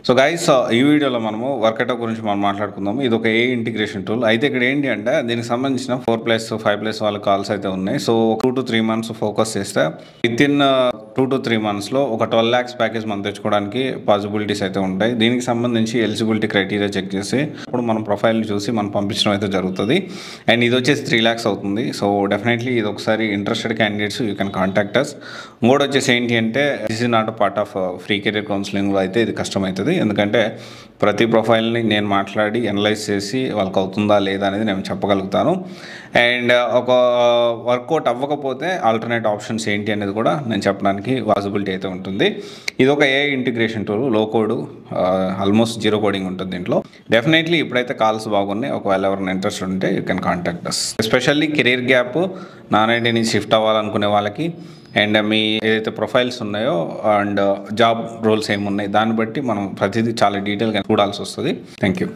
So guys ఈ వీడియోలో మనము వర్కౌట్ గురించి మనం మాట్లాడుకుందాము. ఇది ఒక ఏ ఇంటిగ్రేషన్ టూల్ అయితే ఇక్కడ ఏంటి అంటే దీనికి సంబంధించిన 4+, 5+ వాళ్ళ కాల్స్ అయితే ఉన్నాయి. సో 2 to 3 months ఫోకస్ చేస్తే వితిన్ 2 to 3 monthsలో ఒక 12 lakhs ప్యాకేజ్ మనం తెచ్చుకోవడానికి పాసిబిలిటీస్ అయితే ఉంటాయి. దీనికి సంబంధించి ఎలిజిబిలిటీ క్రైటీరియా చెక్ చేసి ఇప్పుడు మనం ప్రొఫైల్ చూసి మనం పంపించడం అయితే జరుగుతుంది. అండ్ ఇది వచ్చేసి 3 lakhs అవుతుంది. సో డెఫినెట్లీ ఇది ఒకసారి interested candidates you can contact us. ఇంకోటి వచ్చేసి ఏంటి అంటే this is not a part of free career కౌన్సిలింగ్లో అయితే ఇది కష్టమవుతుంది. ఎందుకంటే ప్రతి ప్రొఫైల్ని నేను మాట్లాడి అనలైజ్ చేసి వాళ్ళకి అవుతుందా లేదా అనేది నేను చెప్పగలుగుతాను. అండ్ ఒక వర్కౌట్ అవ్వకపోతే ఆల్టర్నేట్ ఆప్షన్స్ ఏంటి అనేది కూడా నేను చెప్పడానికి పాసిబిలిటీ అయితే ఉంటుంది. ఇది ఒక ఏ ఇంటిగ్రేషన్ టూల్, లో కోడ్, ఆల్మోస్ట్ 0 కోడింగ్ ఉంటుంది దీంట్లో. డెఫినెట్లీ ఇప్పుడైతే కాల్స్ బాగున్నాయి. ఒకవేళ ఎవరైనా ఇంట్రెస్ట్ ఉంటే you can contact us. Especially career gap non IT నుంచి షిఫ్ట్ అవ్వాలనుకునే వాళ్ళకి అండ్ మీ ఏదైతే ప్రొఫైల్స్ ఉన్నాయో అండ్ జాబ్ రోల్స్ ఏమున్నాయి దాన్ని బట్టి మనం ప్రతిదీ చాలా డీటెయిల్గా చూడాల్సి వస్తుంది. Thank you.